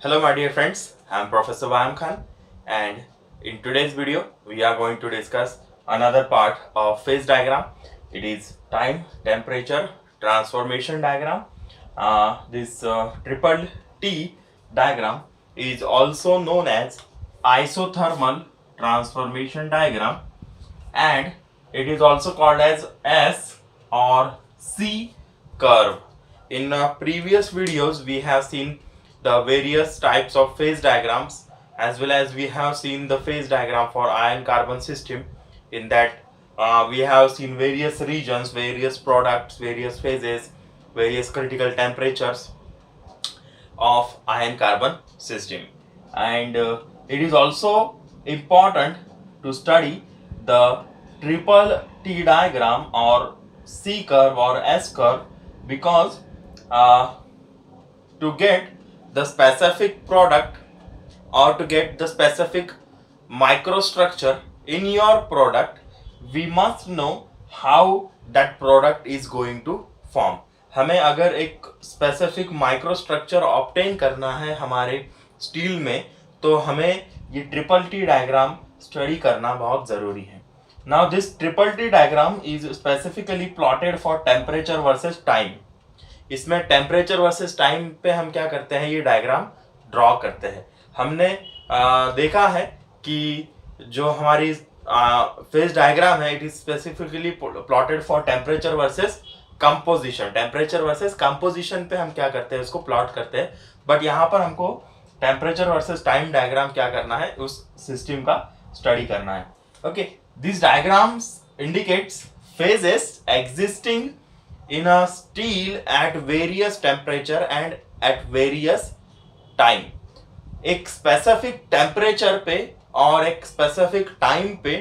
Hello my dear friends, I am Professor Wayam Khan and in today's video we are going to discuss another part of phase diagram. It is time, temperature, transformation diagram. This triple T diagram is also known as isothermal transformation diagram and it is also called as S or C curve. In previous videos we have seen the various types of phase diagrams as well as we have seen the phase diagram for iron carbon system. In that we have seen various regions, various products, various phases, various critical temperatures of iron carbon system, and it is also important to study the triple T diagram or C curve or S curve because to get the specific product or to get the specific microstructure in your product, we must know how that product is going to form. हमें अगर एक specific microstructure obtain करना है हमारे steel में तो हमें ये ट्रिपल टी डायग्राम स्टडी करना बहुत ज़रूरी है. Now this triple T diagram is specifically plotted for temperature versus time. इसमें टेम्परेचर वर्सेस टाइम पे हम क्या करते हैं, ये डायग्राम ड्रॉ करते हैं. हमने देखा है कि जो हमारी फेज डायग्राम है it is specifically plotted for temperature versus composition. Temperature versus composition पे हम क्या करते हैं, उसको प्लॉट करते हैं. बट यहाँ पर हमको टेम्परेचर वर्सेस टाइम डायग्राम क्या करना है, उस सिस्टम का स्टडी करना है. Okay, this diagrams indicates phases existing in a steel at various temperature and at various time. एक स्पेसिफिक टेम्परेचर पे और एक स्पेसिफिक टाइम पे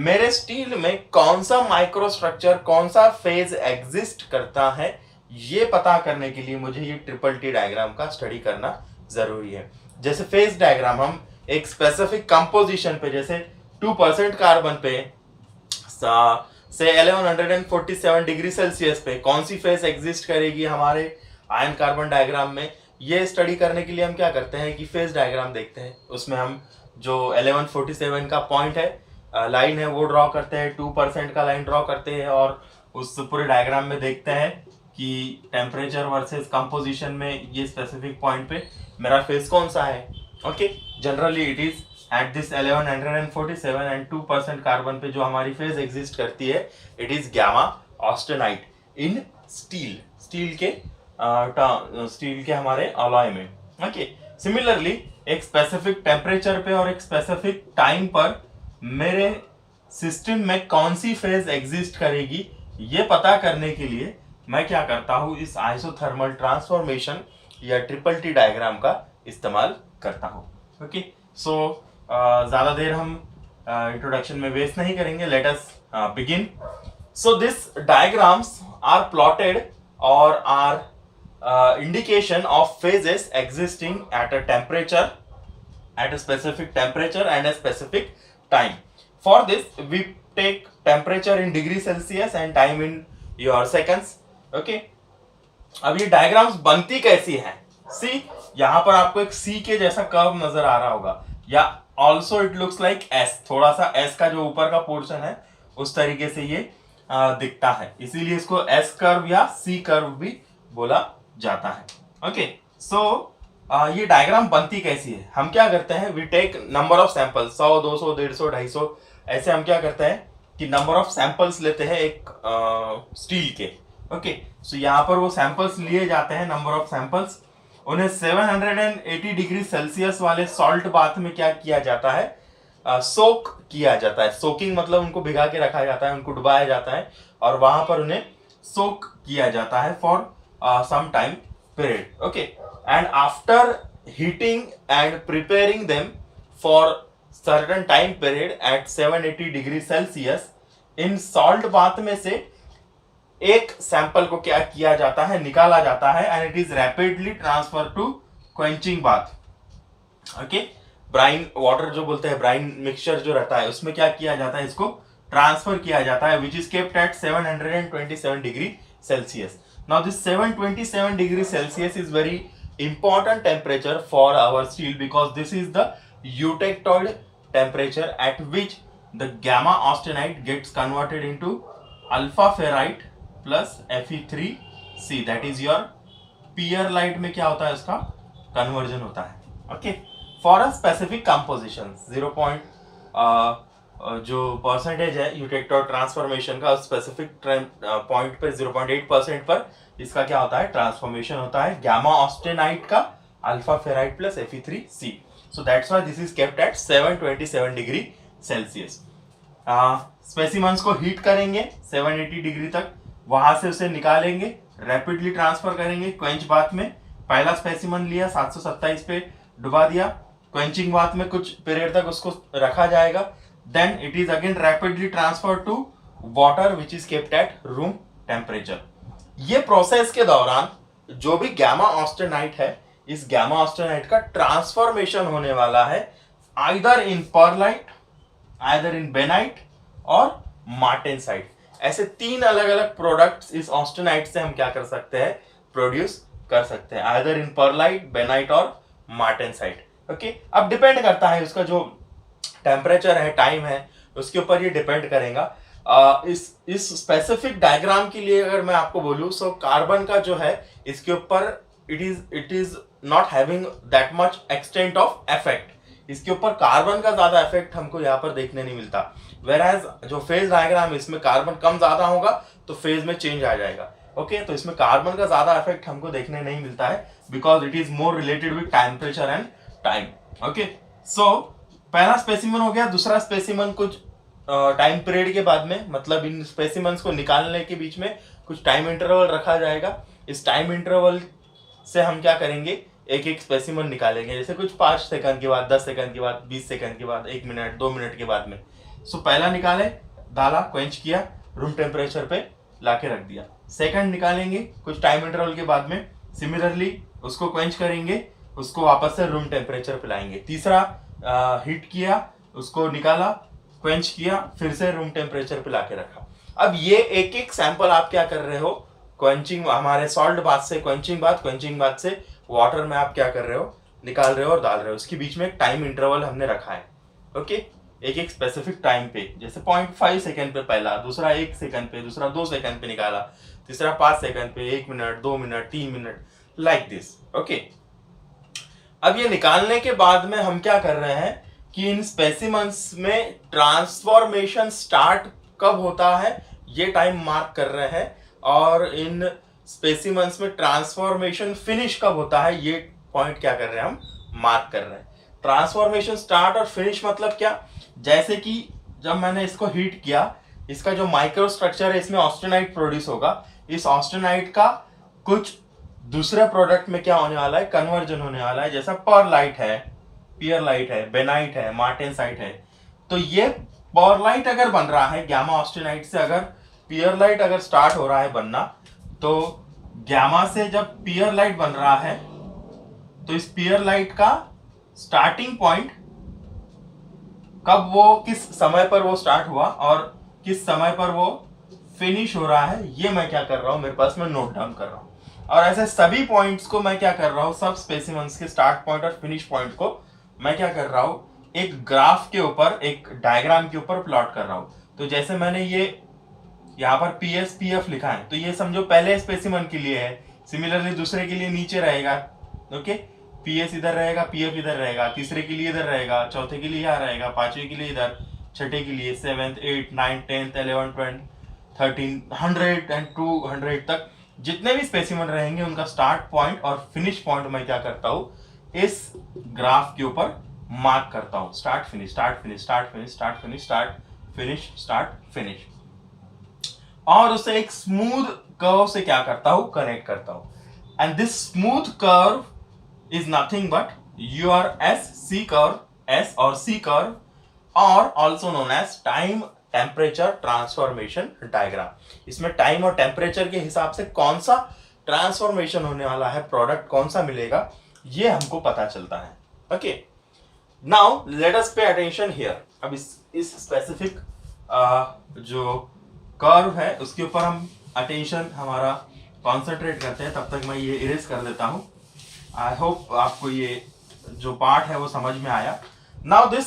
मेरे स्टील में कौन सा माइक्रोस्ट्रक्चर, कौन सा फेज एग्जिस्ट करता है, ये पता करने के लिए मुझे ये ट्रिपल टी डायग्राम का स्टडी करना जरूरी है. जैसे फेज डायग्राम हम एक स्पेसिफिक कंपोजिशन पे, जैसे 2% कार्बन पे से 1147 डिग्री सेल्सियस पे कौन सी फेज एग्जिस्ट करेगी हमारे आयन कार्बन डायग्राम में, ये स्टडी करने के लिए हम क्या करते हैं कि फेज डायग्राम देखते हैं. उसमें हम जो 1147 का पॉइंट है, लाइन है, वो ड्रॉ करते हैं, 2% का लाइन ड्रॉ करते हैं और उस पूरे डायग्राम में देखते हैं कि टेम्परेचर वर्सेस कंपोजिशन में ये स्पेसिफिक पॉइंट पे मेरा फेज कौन सा है. Okay, generally it is at this 1147 and 2% carbon पे जो हमारी फेज एग्जिस्ट करती है it is gamma austenite in steel. Steel के हमारे अलॉय में. ओके, सिमिलरली एक स्पेसिफिक टेम्परेचर पे और एक स्पेसिफिक टाइम पर मेरे सिस्टम में कौन सी फेज एग्जिस्ट करेगी, ये पता करने के लिए मैं क्या करता हूँ, इस आइसोथर्मल ट्रांसफॉर्मेशन या ट्रिपल टी डायग्राम का इस्तेमाल करता हूँ. ओके, सो ज़्यादा देर हम इंट्रोडक्शन में वेस्ट नहीं करेंगे. Let us begin. So this diagrams are plotted और are indication of phases existing at a temperature, at a specific temperature and a specific time. For this we take temperature in degree Celsius and time in your seconds. Okay, अब ये diagrams बनती कैसी हैं? सी, यहाँ पर आपको एक सी के जैसा कर्व नजर आ रहा होगा, या also it looks like S. थोड़ा सा एस का जो ऊपर का पोर्शन है उस तरीके से ये दिखता है, इसीलिए इसको एस कर्व या सी कर्व भी बोला जाता है. ओके, सो ये डायग्राम बनती कैसी है? हम क्या करते हैं, we take number of sample, 100, 200, 150, 250, ऐसे हम क्या करते हैं कि नंबर ऑफ सैंपल्स लेते हैं एक स्टील के. ओके, सो यहाँ पर वो सैंपल्स लिए जाते हैं, नंबर ऑफ सैंपल्स. उन्हें 780 डिग्री सेल्सियस वाले सॉल्ट बाथ में क्या किया जाता है, सोक किया जाता है. सोकिंग मतलब उनको भिगा के रखा जाता है, उनको डुबाया जाता है और वहां पर उन्हें सोक किया जाता है for some time period. Okay, and after heating and preparing them for certain time period at 780 degree Celsius, in salt bath में से एक सैंपल को क्या किया जाता है, निकाला जाता है and it is rapidly transferred to quenching bath. Okay, brine water जो बोलते हैं, ब्राइन मिक्सचर जो रहता है उसमें क्या किया जाता है, इसको ट्रांसफर किया जाता है, which is kept at 727 degree Celsius. Now this 727 degree Celsius is very important temperature for our steel because this is the eutectoid temperature at which the gamma austenite gets converted into alpha ferrite plus Fe3C, that is your pearlite में क्या होता है, उसका conversion होता है। Okay, for a specific composition 0. जो percentage है यूटेक्टोड transformation का, स्पेसिफिक पॉइंट पर 0.8% पर इसका क्या होता है, ट्रांसफॉर्मेशन होता है गामा ऑस्टेनाइट का alpha ferrite plus Fe3C। So that's why this is kept eight 727 degree Celsius. Specimens को हीट करेंगे 780 डिग्री तक, वहां से उसे निकालेंगे, रैपिडली ट्रांसफर करेंगे क्वेंच बाथ में। पहला स्पेसिमन लिया 727 पे डुबा दिया, क्वेंचिंग बाथ में कुछ पीरियड तक उसको रखा जाएगा, then it is again rapidly transfer to water which is kept at room temperature. ये प्रोसेस के दौरान जो भी गामा ऑस्टेनाइट है, इस गामा ऑस्टेनाइट का ट्रांसफॉर्मेशन होने वाला है either in pearlite, either in bainite और मार्टेनसाइट। ऐसे 3 अलग अलग प्रोडक्ट्स इस ऑस्टेनाइट से हम क्या कर सकते हैं, प्रोड्यूस कर सकते हैं, आइदर इन परलाइट, बेनाइट और मार्टेनसाइट। ओके, अब डिपेंड करता है उसका जो टेम्परेचर है, टाइम है, उसके ऊपर ये डिपेंड करेगा। इस स्पेसिफिक डायग्राम के लिए अगर मैं आपको बोलूं, सो कार्बन का जो है इसके ऊपर it is not having that much extent of effect. इसके ऊपर कार्बन का ज्यादा इफेक्ट हमको यहाँ पर देखने नहीं मिलता, वेराज जो फेज डायग्राम है इसमें कार्बन कम ज्यादा होगा तो फेज में चेंज आ जाएगा। ओके, तो इसमें कार्बन का ज्यादा इफेक्ट हमको देखने नहीं मिलता है because it is more related with temperature and time. Okay, so पहला स्पेसिमन हो गया। दूसरा स्पेसिमन कुछ टाइम पीरियड के बाद में, मतलब इन स्पेसिमन्स को निकालने के बीच में कुछ टाइम इंटरवल रखा जाएगा। इस टाइम इंटरवल से हम क्या करेंगे, एक एक स्पेसिमन निकालेंगे, जैसे कुछ 5 सेकंड के बाद, 10 सेकंड के बाद, 20 सेकंड के बाद, 1 मिनट, 2 मिनट के बाद में। सो पहला निकाले, डाला, क्वेंच किया, रूम टेम्परेचर पे लाके रख दिया। सेकंड निकालेंगे कुछ टाइम इंटरवल के बाद में, सिमिलरली उसको क्वेंच करेंगे, उसको वापस से रूम टेम्परेचर पे लाएंगे। तीसरा हीट किया, उसको निकाला, क्वेंच किया, फिर से रूम टेम्परेचर पे लाके रखा। अब ये एक एक सैंपल आप क्या कर रहे हो, क्वेंचिंग हमारे सॉल्ट बाथ से क्वेंचिंग बाथ से वाटर में आप क्या कर रहे हो, निकाल रहे हो और डाल रहे हो। उसके बीच में एक टाइम इंटरवल हमने रखा है। ओके, एक एक स्पेसिफिक टाइम पे, जैसे 0.5 सेकंड पे पहला, दूसरा 1 सेकंड पे, दूसरा 2 सेकंड पे निकाला, तीसरा 5 सेकंड पे, 1 minute, 2 minute, 3 minute, like this. Okay, अब ये निकालने के बाद में हम क्या कर रहे हैं कि इन स्पेसिमन्स में ट्रांसफॉर्मेशन स्टार्ट कब होता है ये टाइम मार्क कर रहे हैं, और इन स्पेसिमन्स में ट्रांसफॉर्मेशन फिनिश कब होता है ये पॉइंट क्या कर रहे हैं, हम मार्क कर रहे हैं। ट्रांसफॉर्मेशन स्टार्ट और फिनिश मतलब क्या, जैसे कि जब मैंने इसको हीट किया, इसका जो माइक्रो स्ट्रक्चर है इसमें ऑस्टेनाइट प्रोड्यूस होगा। इस ऑस्टेनाइट का कुछ दूसरे प्रोडक्ट में क्या होने वाला है, कन्वर्जन होने वाला है, जैसा परलाइट है, पियरलाइट है, बेनाइट है, मार्टेनसाइट है। तो ये परलाइट अगर बन रहा है गामा ऑस्टेनाइट से, अगर पियरलाइट अगर स्टार्ट हो रहा है बनना, तो गामा से जब पियरलाइट बन रहा है तो इस पियरलाइट का स्टार्टिंग पॉइंट कब, वो किस समय पर वो स्टार्ट हुआ और किस समय पर वो फिनिश हो रहा है, ये मैं क्या कर रहा हूं, मेरे पास मैं नोट डाउन कर रहा हूं। और ऐसे सभी पॉइंट्स को मैं क्या कर रहा हूं, सब स्पेसिमेंस के स्टार्ट पॉइंट और फिनिश पॉइंट को मैं क्या कर रहा हूं, एक ग्राफ के ऊपर, एक डायग्राम के ऊपर प्लॉट कर रहा हूं। तो जैसे मैंने ये यहाँ पर PSPF लिखा है, तो ये समझो पहले स्पेसिमन के लिए है, सिमिलरली दूसरे के लिए नीचे रहेगा। ओके, PS इधर रहेगा, PF इधर रहेगा, तीसरे के लिए इधर रहेगा, चौथे के लिए यहाँ रहेगा, पांचवे के लिए इधर, छठे के लिए, 7th 8th 9th 10th 11th 12th 13 100 and 200 तक जितने भी स्पेसिमन रहेंगे उनका स्टार्ट पॉइंट और फिनिश पॉइंट मैं क्या करता हूँ, इस ग्राफ के ऊपर मार्क करता हूँ। Start finish, start finish, start finish, start finish, start finish, start finish, और उसे एक स्मूथ कर्व से क्या करता हूं, कनेक्ट करता हूं। And this smooth curve is nothing but your SC curve, S और C कर्व, और also known as time temperature transformation diagram. इसमें टाइम और टेम्परेचर के हिसाब से कौन सा ट्रांसफॉर्मेशन होने वाला है, प्रोडक्ट कौन सा मिलेगा, ये हमको पता चलता है। Okay, now let us pay attention here. अब इस स्पेसिफिक जो कर्व है उसके ऊपर हम अटेंशन हमारा कॉन्सेंट्रेट करते हैं। तब तक मैं ये इरेज कर देता हूं। आई होप आपको ये जो पार्ट है वो समझ में आया. Now this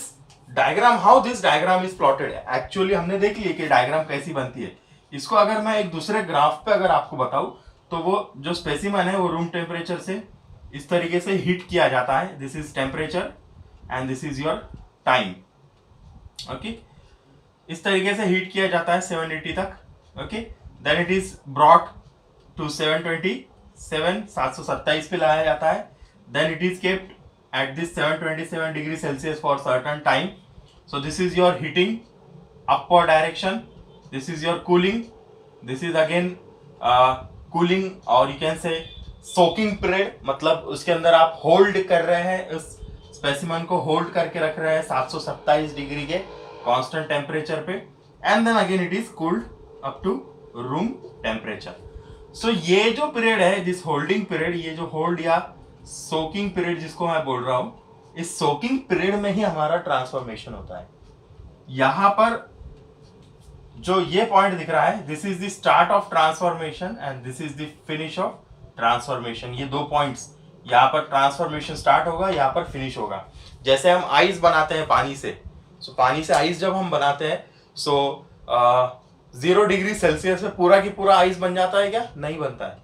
diagram, how this diagram is plotted. Actually हमने देख लिया कि डायग्राम कैसी बनती है. इसको अगर मैं एक दूसरे ग्राफ पे अगर आपको बताऊं तो वो जो स्पेसिमन है वो रूम टेम्परेचर से इस तरीके से हीट किया जाता है. This is temperature and this is your time. Okay, इस तरीके से हीट किया जाता है 780 तक. Okay, then it is brought to 727 पे लाया जाता है. Then it is kept at this 727 degree Celsius for certain time. So this is your heating upward direction. This is your cooling. This is again cooling, or you can say soaking period. मतलब उसके अंदर आप hold कर रहे हैं, उस specimen को hold करके रख रहे हैं 727 डिग्री के कांस्टेंट टेम्परेचर पे. And then again it is cooled up to room temperature. So ये जो पीरियड है, दिस होल्डिंग पीरियड, ये जो होल्ड या सोकिंग पीरियड जिसको मैं बोल रहा हूं, इस सोकिंग पीरियड में ही हमारा ट्रांसफॉर्मेशन होता है. यहां पर जो ये पॉइंट दिख रहा है, this is the start of transformation and this is the finish off transformation. ये दो पॉइंट्स, यहाँ पर ट्रांसफॉर्मेशन स्टार्ट होगा, यहाँ पर फिनिश होगा. जैसे हम आइस बनाते हैं पानी से, सो पानी से आइस जब हम बनाते हैं, सो 0 डिग्री सेल्सियस में पूरा की पूरा आइस बन जाता है क्या? नहीं बनता है.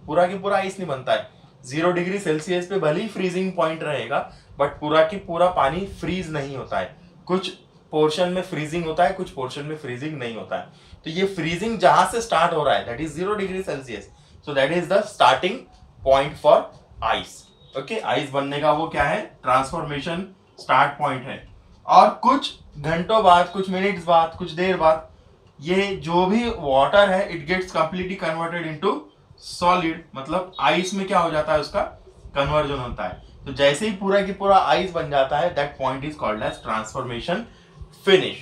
पूरा की पूरा आइस नहीं बनता है. 0 डिग्री सेल्सियस पे भले ही फ्रीजिंग पॉइंट रहेगा, बट पूरा की पूरा पानी फ्रीज नहीं होता है. कुछ पोर्शन में फ्रीजिंग होता है, कुछ पोर्शन में फ्रीजिंग नहीं होता है. तो ये फ्रीजिंग जहां से स्टार्ट हो रहा है, that is 0 degree Celsius. So that is the starting point for ice. Okay, ice बनने का वो क्या है? ट्रांसफॉर्मेशन स्टार्ट पॉइंट है. और कुछ घंटों बाद, कुछ मिनट्स बाद, कुछ देर बाद, ये जो भी वाटर है, it gets completely converted into solid. मतलब आइस में क्या हो जाता है? उसका कन्वर्जन होता है. तो जैसे ही पूरा की पूरा आइस बन जाता है, that point is called as transformation finish.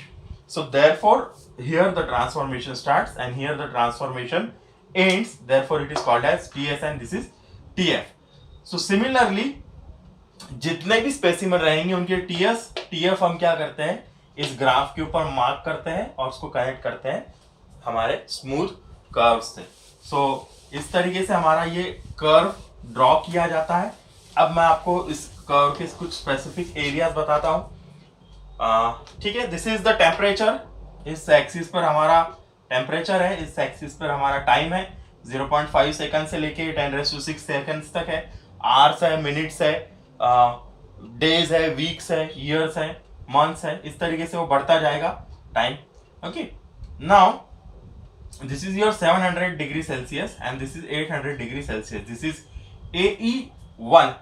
So therefore here the transformation starts and here the transformation ends. Therefore it is called as TS and this is TF. So similarly जितने भी specimen रहेंगे उनके TS TF हम क्या करते हैं? इस graph के ऊपर मार्क करते हैं और उसको कनेक्ट करते हैं हमारे स्मूथ कर्व से. सो इस तरीके से हमारा ये कर्व ड्रॉ किया जाता है. अब मैं आपको इस कर्व के कुछ स्पेसिफिक एरियाज बताता हूँ. ठीक है, दिस इज द टेम्परेचर. इस एक्सिस पर हमारा टेम्परेचर है, इस एक्सिस पर हमारा टाइम है. 0.5 सेकंड से लेके 10⁶ सेकंड्स तक है. आवर्स है, मिनट्स है, डेज है, वीक्स है, ईयर्स है, मंथ्स है. इस तरीके से वो बढ़ता जाएगा time. Okay, now this is your 700 degree Celsius and this is 800 degree Celsius. This is AE1,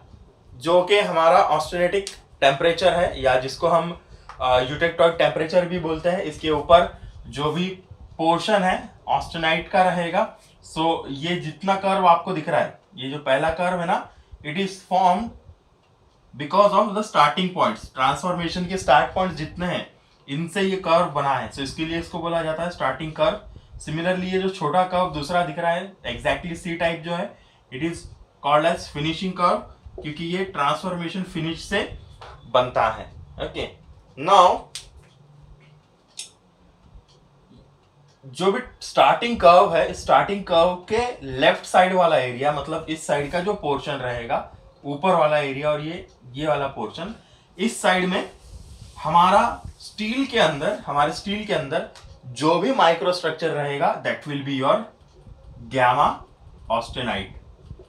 जो कि हमारा ऑस्टेनेटिक टेम्परेचर है, या जिसको हम यूटेक्टॉइक टेम्परेचर भी बोलते हैं. इसके ऊपर जो भी पोर्शन है ऑस्टेनाइट का रहेगा. सो ये जितना कर्व आपको दिख रहा है, ये जो पहला कर्व है ना, it is form because of the starting points. Transformation के स्टार्ट पॉइंट्स जितने हैं, इनसे ये कर्व बना है. सो इसके लिए इसको बोला जाता है स्टार्टिंग कर्व. सिमिलरली ये जो छोटा कर्व दूसरा दिख रहा है, एग्जैक्टली सी टाइप जो है, it is called as finishing curve, क्योंकि ये ट्रांसफॉर्मेशन फिनिश से बनता है. ओके, नाउ जो भी स्टार्टिंग कर्व है, स्टार्टिंग कर्व के लेफ्ट साइड वाला एरिया, मतलब इस साइड का जो पोर्शन रहेगा, ऊपर वाला एरिया, और ये वाला पोर्शन, इस साइड में हमारा स्टील के अंदर, हमारे स्टील के अंदर जो भी माइक्रो स्ट्रक्चर रहेगा, that will be your gamma austenite.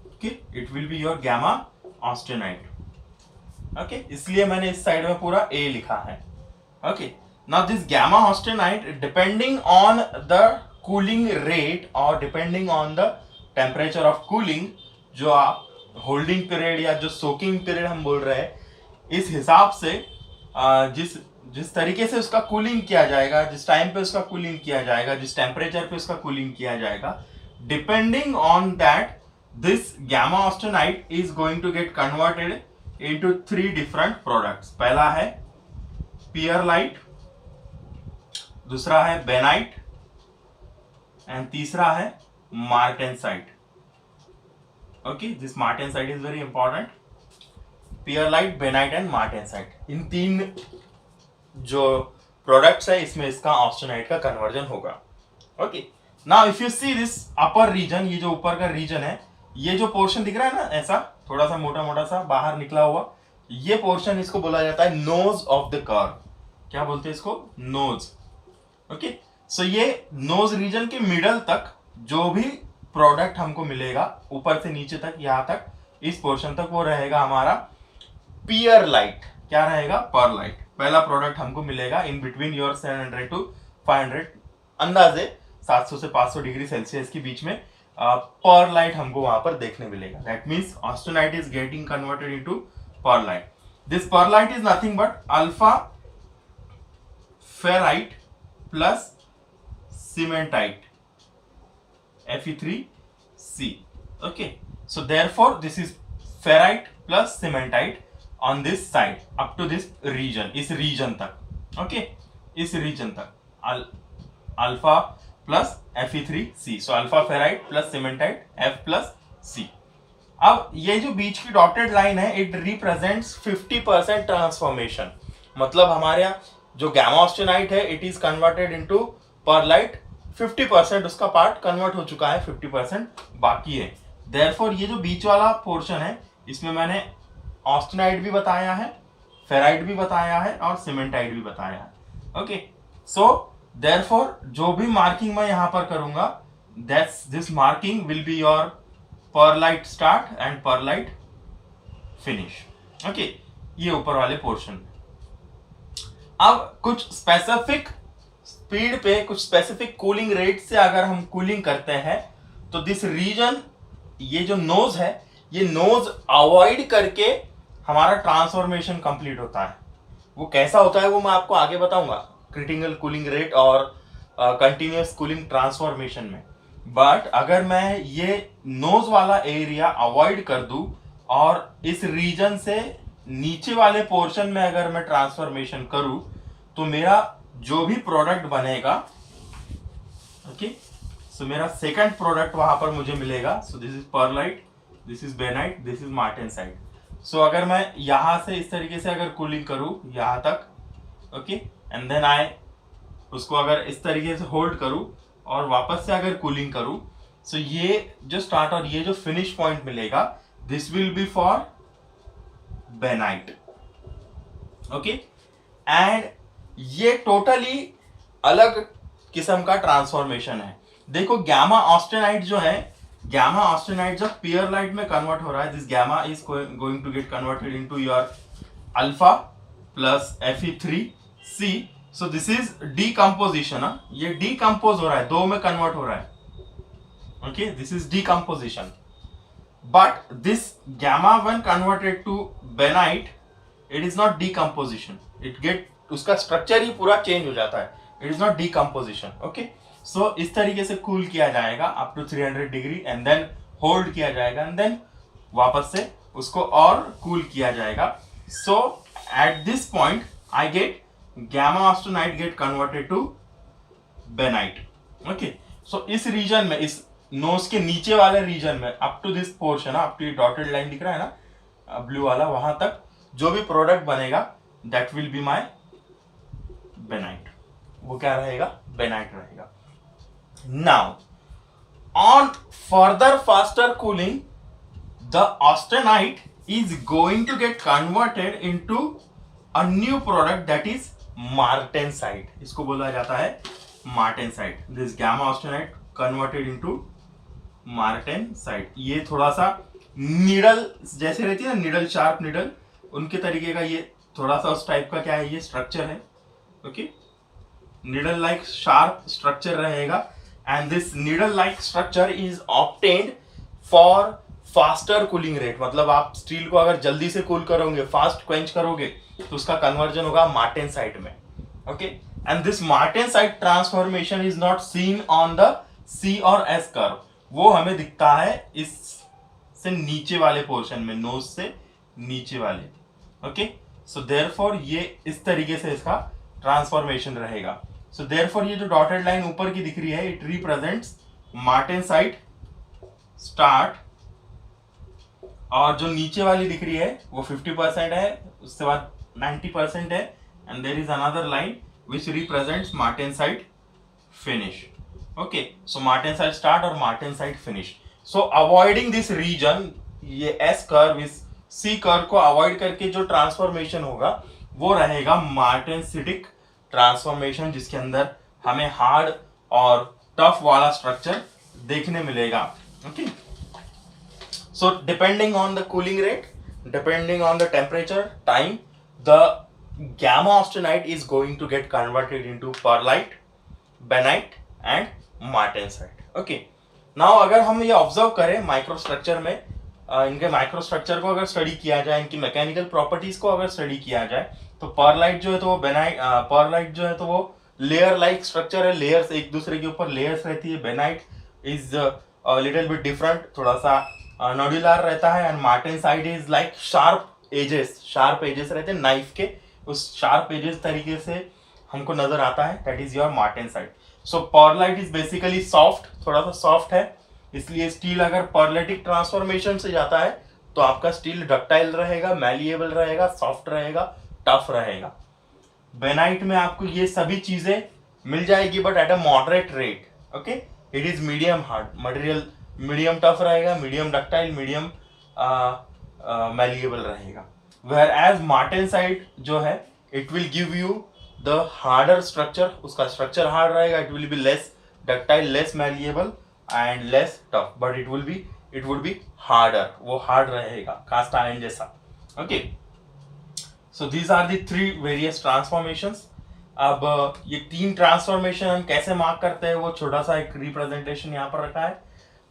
Okay, it will be your gamma austenite. Okay, इसलिए मैंने इस साइड में पूरा ए लिखा है. Okay, now this gamma austenite, depending on the cooling rate और depending on the temperature of cooling, जो आप होल्डिंग पीरियड या जो सोकिंग पीरियड हम बोल रहे हैं, इस हिसाब से जिस तरीके से उसका कूलिंग किया जाएगा, जिस टाइम पे उसका कूलिंग किया जाएगा, जिस टेम्परेचर पे उसका कूलिंग किया जाएगा, depending on that this gamma austenite is going to get converted into 3 different products. पहला है पियरलाइट, दूसरा है बेनाइट एंड तीसरा है martensite. Okay, this martensite is very important. Pearlite, bainite and martensite, इन 3 जो प्रोडक्ट्स है, इसमें इसका ऑस्टेनाइट का कन्वर्जन होगा. Okay, now if you see this upper region, ये जो ऊपर का रीजन है, ये जो पोर्शन दिख रहा है ना ऐसा, थोड़ा सा मोटा मोटा सा बाहर निकला हुआ, ये पोर्शन इसको बोला जाता है नोज ऑफ द कर्व। क्या बोलते हैं इसको? नोज। ओके, सो ये नोज रीजन के मिडल तक जो भी प्रोडक्ट हमको मिलेगा ऊपर से नीचे तक, यहां तक इस पोर्शन तक, वो रहेगा हमारा पियर लाइट। क्या रहेगा? पर लाइट। पहला प्रोडक्ट हमको मिलेगा इन बिटवीन योर 700 टू 500, अंदाजे 700 से 500 डिग्री सेल्सियस के बीच में पर लाइट हमको वहां पर देखने मिलेगा। That means austenite is getting converted into पर लाइट। दिस पर light is nothing but alpha ferrite plus cementite Fe3C. Okay, so therefore this is ferrite plus cementite on this side up to this region, इस region तक। okay, इस region तक alpha plus Fe3C, so alpha ferrite plus cementite F plus C। अब ये जो बीच की dotted line है, इट रिप्रेजेंट्स 50% ट्रांसफॉर्मेशन। मतलब हमारे यहाँ जो गैमा ऑस्टेनाइट है, it is converted into pearlite. 50% उसका पार्ट कन्वर्ट हो चुका है, 50% बाकी है। देयरफॉर ये जो बीच वाला पोर्शन है, इसमें मैंने ऑस्टेनाइट भी बताया है, फेराइट भी बताया है और सीमेंटाइट भी बताया है। ओके, सो देयरफॉर जो भी मार्किंग मैं यहां पर करूंगा, that's this marking will be your pearlite start and pearlite finish. Okay, ये ऊपर वाले पोर्शन। अब कुछ स्पेसिफिक स्पीड पे, कुछ स्पेसिफिक कूलिंग रेट से अगर हम कूलिंग करते हैं, तो दिस रीजन, ये जो नोज है, ये नोज अवॉइड करके हमारा ट्रांसफॉर्मेशन कंप्लीट होता है। वो कैसा होता है वो मैं आपको आगे बताऊंगा, क्रिटिकल कूलिंग रेट और कंटिन्यूअस कूलिंग ट्रांसफॉर्मेशन में। बट अगर मैं ये नोज वाला एरिया अवॉइड कर दूं और इस रीजन से नीचे वाले पोर्शन में अगर मैं ट्रांसफॉर्मेशन करूं, तो मेरा जो भी प्रोडक्ट बनेगा, ओके, सो मेरा सेकंड प्रोडक्ट वहां पर मुझे मिलेगा। So this is pearlite, this is bainite, this is martensite. So अगर मैं यहां से इस तरीके से अगर कूलिंग करूं यहां तक, ओके, एंड देन आई उसको अगर इस तरीके से होल्ड करूं और वापस से अगर कूलिंग करूं, सो ये जो स्टार्ट और ये जो फिनिश पॉइंट मिलेगा, this will be for bainite. Okay, and ये टोटली अलग किस्म का ट्रांसफॉर्मेशन है। देखो, गैमा ऑस्टेनाइट जो है, गैमा ऑस्टेनाइट जब पियर लाइट में कन्वर्ट हो रहा है, this gamma is going to get converted into your alpha plus Fe3C। So this is decomposition. ये डीकंपोज हो रहा है, दो में कन्वर्ट हो रहा है। Okay, this is decomposition. But this gamma when converted to bainite, it is not decomposition, it get, उसका स्ट्रक्चर ही पूरा चेंज हो जाता है। It is not decomposition. Okay, so इस तरीके से कूल किया जाएगा up to 300 degree and then hold किया जाएगा एंड देन वापस से उसको और कूल किया जाएगा। So at this point I get gamma austenite get converted to bainite. Okay, so इस रीजन में, इस नोज के नीचे वाले रीजन में, up to this portion, up to dotted line दिख रहा है ना ब्लू वाला, वहां तक जो भी प्रोडक्ट बनेगा, that will be my bainite. वो क्या रहेगा? बेनाइट रहेगा। Now on further faster cooling, the austenite is going to get converted into a new product that is martensite. इसको बोला जाता है martensite. This gamma austenite converted into martensite. ये थोड़ा सा निडल जैसे रहती है ना, निडल, शार्प निडल, उनके तरीके का ये थोड़ा सा उस टाइप का क्या है, ये स्ट्रक्चर है। Okay, needle like sharp structure रहेगा and this needle like structure is obtained for faster cooling rate. मतलब आप स्टील को अगर जल्दी से कूल करोगे, फास्ट क्वेंच करोगे, तो उसका कन्वर्जन होगा मार्टेनसाइट में। Okay, and this martensite transformation is not seen on the C और S कर्व, वो हमें दिखता है इस से नीचे वाले पोर्शन में, नोज से नीचे वाले। ओके, सो देयरफॉर ये इस तरीके से इसका ट्रांसफॉर्मेशन रहेगा। सो देयरफॉर ये जो डॉटेड लाइन ऊपर की दिख रही है, इट रिप्रेजेंट्स मार्टेनसाइट स्टार्ट, और जो नीचे वाली दिख रही है वो 50% है, उसके बाद 90% है, and there is another line which represents martensite finish. Okay, so martensite start और martensite finish. So avoiding this region, ये एस कर्व, इस सी कर्व को अवॉइड करके जो ट्रांसफॉर्मेशन होगा वो रहेगा मार्टेंसिटिक ट्रांसफॉर्मेशन, जिसके अंदर हमें हार्ड और टफ वाला स्ट्रक्चर देखने मिलेगा. Okay, so depending on the cooling rate, depending on the temperature, time, the gamma austenite is going to get converted into perlite, benite and martensite. Okay, now अगर हम ये ऑब्जर्व करें microstructure में, इनके microstructure को अगर स्टडी किया जाए, इनकी मैकेनिकल प्रॉपर्टीज को अगर स्टडी किया जाए, तो परलाइट जो है तो वो बेनाइट, परलाइट जो है तो वो लेयर लाइक स्ट्रक्चर है, लेयर्स एक दूसरे के ऊपर लेयर्स रहती है. Bainite is little bit different, थोड़ा सा नोड्यूलर रहता है. And martensite is like sharp edges रहते हैं नाइफ के, उस शार्प एजेस तरीके से हमको नजर आता है. That is your martensite. So pearlite is basically soft, थोड़ा सा सॉफ्ट है, इसलिए स्टील अगर परलेटिक ट्रांसफॉर्मेशन से जाता है तो आपका स्टील डक्टाइल रहेगा, मैलिएबल रहेगा, सॉफ्ट रहेगा, टफ रहेगा. बेनाइट में आपको ये सभी चीजें मिल जाएगी but at a moderate rate. Okay, it is medium hard material, medium tough रहेगा, मीडियम डक्टाइल, मीडियम मैलिएबल रहेगा. वेयर एज मार्टेनसाइट जो है it will give you the harder structure, उसका स्ट्रक्चर हार्ड रहेगा, it will be less ductile, less malleable and less tough, but it would be harder, वो hard रहेगा cast iron जैसा. Okay, so these are the three various transformations. अब ये तीन transformation हम कैसे मार्क करते हैं वो छोटा सा एक रिप्रेजेंटेशन यहाँ पर रखा है.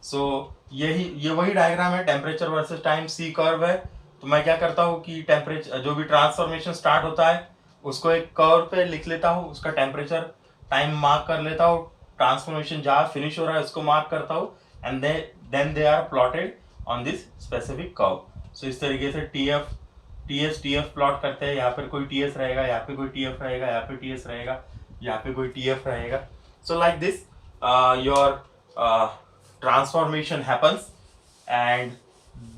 सो ये वही डायग्राम है, temperature versus time, C curve है. तो मैं क्या करता हूँ कि टेम्परेचर जो भी ट्रांसफॉर्मेशन स्टार्ट होता है उसको एक कर्व पे लिख लेता हूँ, उसका टेम्परेचर टाइम मार्क कर लेता हूँ, ट्रांसफॉर्मेशन जहाँ फिनिश हो रहा है उसको मार्क करता हूँ, and then they are plotted on this specific curve. So इस तरीके से टीएस प्लॉट करते हैं. यहाँ पर कोई टीएस रहेगा, यहाँ पे कोई टीएफ रहेगा, यहाँ पे टीएस रहेगा, यहाँ पे कोई टीएफ रहेगा. सो like this your transformation happens, and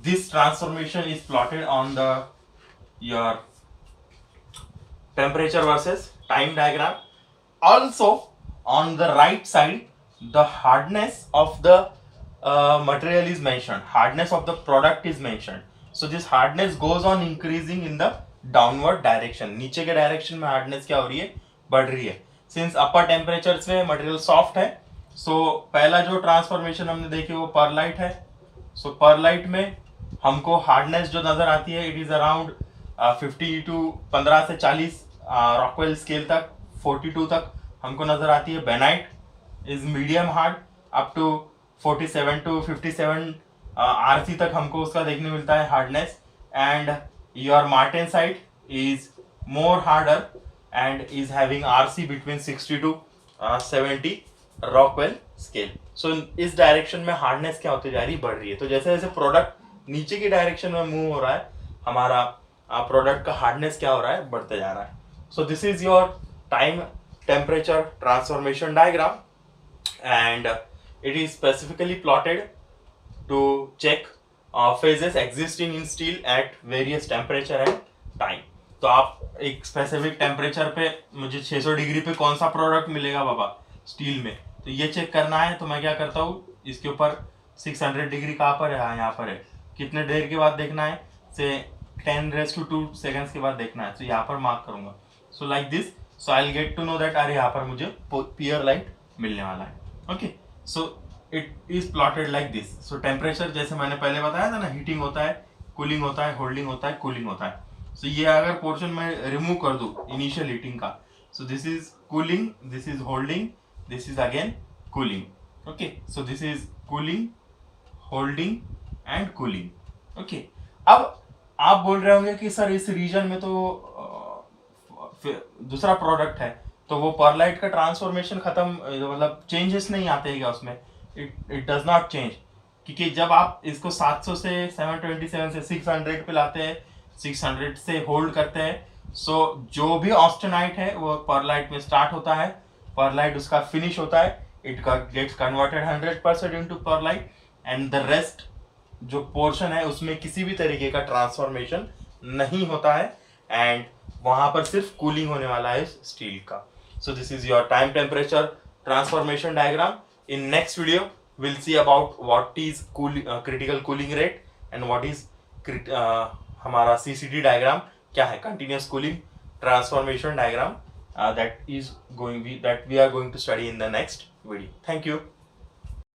this transformation is plotted on your temperature versus time diagram. Also on the right side the hardness of the material is mentioned, hardness of the product is mentioned. So this hardness goes on increasing in the downward direction, नीचे के direction में hardness क्या हो रही है, बढ़ रही है. सिंस अपर टेम्परेचर्स में मटेरियल सॉफ्ट है, सो पहला जो ट्रांसफॉर्मेशन हमने देखी वो परलाइट है. सो परलाइट में हमको हार्डनेस जो नजर आती है इट इज अराउंड 50 टू 15 से 40 रॉकवेल स्केल तक, 42 तक हमको नजर आती है. Bainite is medium hard up to 47 to 57 RC तक हमको उसका देखने मिलता है hardness. And your martensite is more harder and is having RC between 60 to 70 Rockwell scale. So इस डायरेक्शन में हार्डनेस क्या होती जा रही, बढ़ रही है. तो जैसे जैसे प्रोडक्ट नीचे की डायरेक्शन में मूव हो रहा है, हमारा प्रोडक्ट का हार्डनेस क्या हो रहा है, बढ़ते जा रहा है. So this is your time temperature transformation diagram, and it is specifically plotted to check phases existing in steel at various temperature and time. तो आप एक स्पेसिफिक टेम्परेचर पे मुझे 600 डिग्री पे कौन सा प्रोडक्ट मिलेगा बाबा स्टील में, तो ये चेक करना है. तो मैं क्या करता हूँ, इसके ऊपर 600 डिग्री कहाँ पर है, यहाँ पर है, कितने देर के बाद देखना है, से 10⁻² सेकेंड्स के बाद देखना है, तो यहाँ पर मार्क करूंगा. So like this, so I will get to know that अरे यहाँ पर मुझे पियर लाइट मिलने वाला है. Okay, so it is plotted like this. So temperature जैसे मैंने पहले बताया था ना, हीटिंग होता है, कूलिंग होता है, होल्डिंग होता है, कूलिंग होता है. सो ये अगर पोर्शन में रिमूव कर दूं इनिशियल हीटिंग का, सो this is cooling, this is holding, this is again cooling. Okay, so this is cooling, holding and cooling. Okay, अब आप बोल रहे होंगे कि सर इस रीजन में तो दूसरा प्रोडक्ट है, तो वो परलाइट का ट्रांसफॉर्मेशन खत्म, मतलब चेंजेस नहीं आते हैं क्या उसमें? इट डज नॉट चेंज, क्योंकि जब आप इसको 700 से 727 से 600 पे लाते हैं, 600 से होल्ड करते हैं, सो जो भी ऑस्टेनाइट है वो परलाइट में स्टार्ट होता है, परलाइट उसका फिनिश होता है, it gets converted 100% into pearlite, and the rest जो पोर्शन है उसमें किसी भी तरीके का ट्रांसफॉर्मेशन नहीं होता है, एंड वहां पर सिर्फ कूलिंग होने वाला है स्टील का. सो this is your time temperature transformation diagram. In next video, we'll see about what is critical cooling rate and what is हमारा CCD डायग्राम क्या है, continuous cooling transformation diagram, that we are going to study in the next video. Thank you.